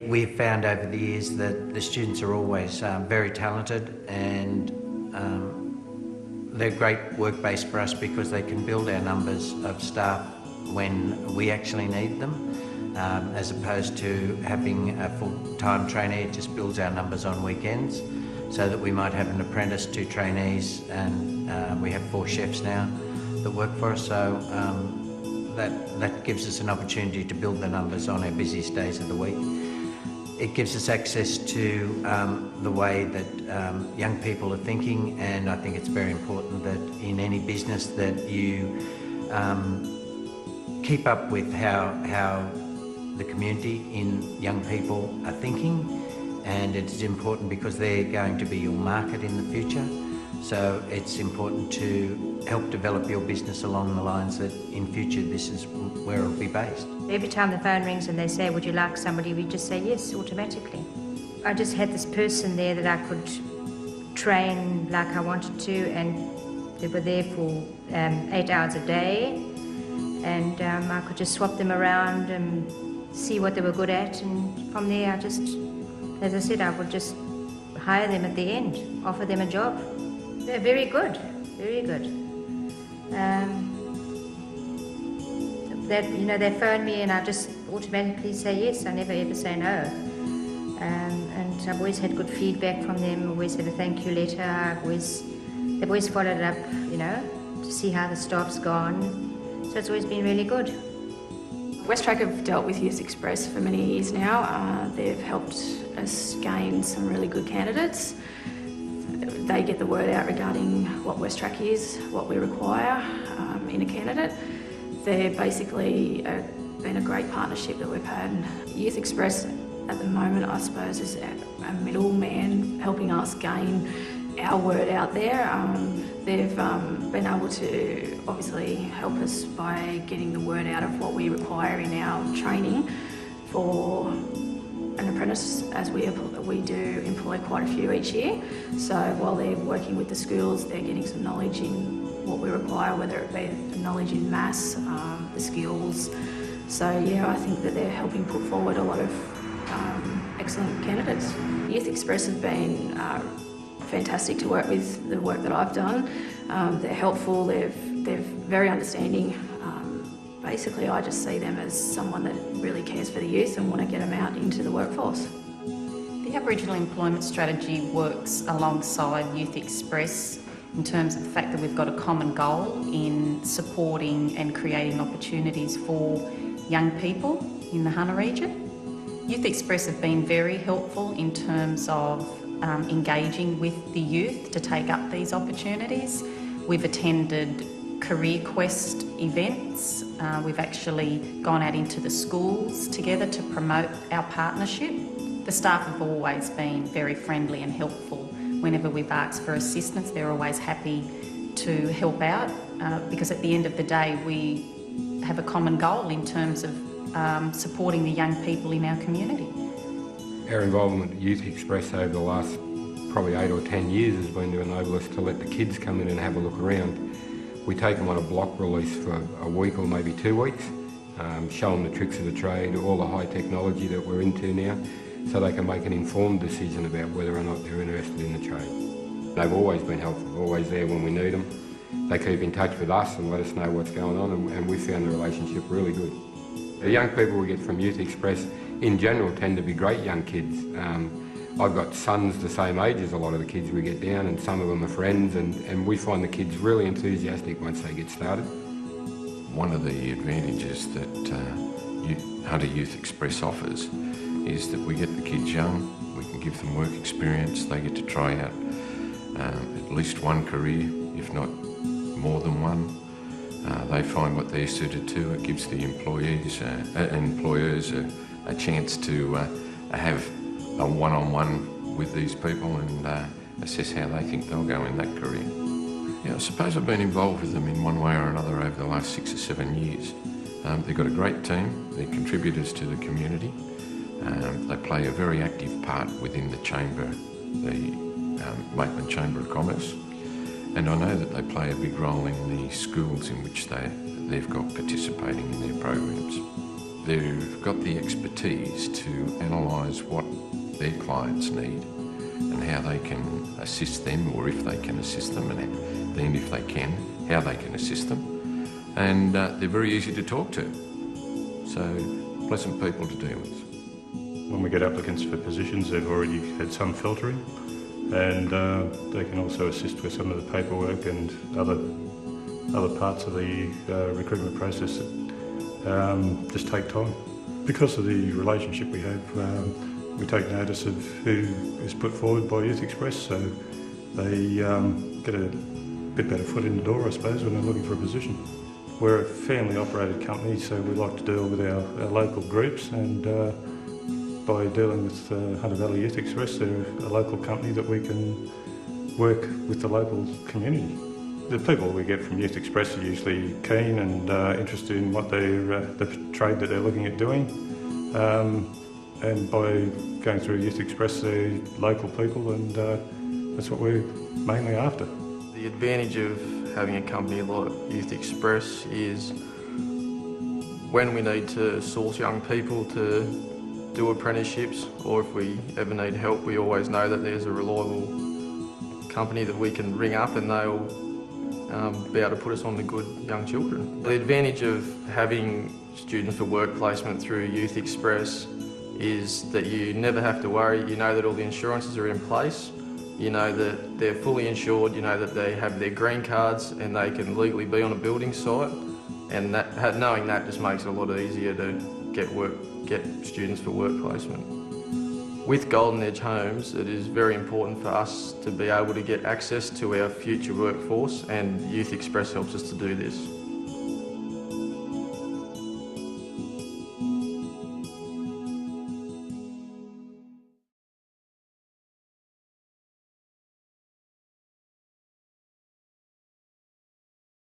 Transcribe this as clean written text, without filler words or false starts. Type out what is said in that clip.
We've found over the years that the students are always very talented, and they're great work base for us because they can build our numbers of staff when we actually need them, as opposed to having a full-time trainee. It just builds our numbers on weekends, so that we might have an apprentice, 2 trainees, and we have 4 chefs now that work for us. So that gives us an opportunity to build the numbers on our busiest days of the week. It gives us access to the way that young people are thinking, and I think it's very important that in any business that you keep up with how the community in young people are thinking, and it's important because they're going to be your market in the future. So it's important to help develop your business along the lines that in future this is where it'll be based. Every time the phone rings and they say, would you like somebody, we just say yes, automatically. I just had this person there that I could train like I wanted to, and they were there for 8 hours a day, and I could just swap them around and see what they were good at, and from there I just, as I said, I would just hire them at the end, offer them a job. They're very good, very good. They phone me and I just automatically say yes. I never ever say no. And I've always had good feedback from them. Always had a thank you letter. They've always followed it up, to see how the staff's gone. So it's always been really good. Westrac have dealt with Youth Express for many years now. They've helped us gain some really good candidates. They get the word out regarding what Westrac is, what we require in a candidate. They're basically been a great partnership that we've had. Youth Express at the moment, I suppose, is a middleman helping us gain our word out there. They've been able to obviously help us by getting the word out of what we require in our training for an apprentice, as we do employ quite a few each year. So while they're working with the schools, they're getting some knowledge in what we require, whether it be the knowledge in maths, the skills. So yeah, I think that they're helping put forward a lot of excellent candidates. Youth Express have been fantastic to work with, the work that I've done. They're helpful, they're very understanding. Basically, I just see them as someone that really cares for the youth and want to get them out into the workforce. The Aboriginal Employment Strategy works alongside Youth Express in terms of the fact that we've got a common goal in supporting and creating opportunities for young people in the Hunter region. Youth Express have been very helpful in terms of engaging with the youth to take up these opportunities. We've attended Career Quest events. We've actually gone out into the schools together to promote our partnership. The staff have always been very friendly and helpful. Whenever we've asked for assistance, they're always happy to help out because at the end of the day we have a common goal in terms of supporting the young people in our community. Our involvement at Youth Express over the last probably 8 or 10 years has been to enable us to let the kids come in and have a look around. We take them on a block release for a week or maybe 2 weeks, show them the tricks of the trade, all the high technology that we're into now, so they can make an informed decision about whether or not they're interested in the trade. They've always been helpful, always there when we need them. They keep in touch with us and let us know what's going on, and we found the relationship really good. The young people we get from Youth Express in general tend to be great young kids. I've got sons the same age as a lot of the kids we get down, and some of them are friends, and we find the kids really enthusiastic once they get started. One of the advantages that Hunter Youth Express offers is that we get the kids young, we can give them work experience, they get to try out at least one career, if not more than one. They find what they're suited to. It gives the employees and employers a chance to have a one-on-one with these people and assess how they think they'll go in that career. Yeah, I suppose I've been involved with them in one way or another over the last 6 or 7 years. They've got a great team, they're contributors to the community. They play a very active part within the chamber, the Maitland Chamber of Commerce. And I know that they play a big role in the schools in which they've got participating in their programs. They've got the expertise to analyse what their clients need and how they can assist them, or if they can assist them, and then if they can, how they can assist them. And they're very easy to talk to, so pleasant people to deal with. When we get applicants for positions, they've already had some filtering, and they can also assist with some of the paperwork and other parts of the recruitment process that just take time. Because of the relationship we have, we take notice of who is put forward by Youth Express, so they get a bit better foot in the door, I suppose, when they're looking for a position. We're a family-operated company, so we like to deal with our local groups, and by dealing with Hunter Valley Youth Express, they're a local company that we can work with the local community. The people we get from Youth Express are usually keen and interested in what the trade that they're looking at doing. And by going through Youth Express, they're local people, and that's what we're mainly after. The advantage of having a company like Youth Express is when we need to source young people to do apprenticeships, or if we ever need help, we always know that there's a reliable company that we can ring up and they'll be able to put us on to good young children. The advantage of having students for work placement through Youth Express is that you never have to worry. You know that all the insurances are in place, you know that they're fully insured, you know that they have their green cards and they can legally be on a building site, and knowing that just makes it a lot easier to get students for work placement. With Golden Edge Homes, it is very important for us to be able to get access to our future workforce, and Youth Express helps us to do this.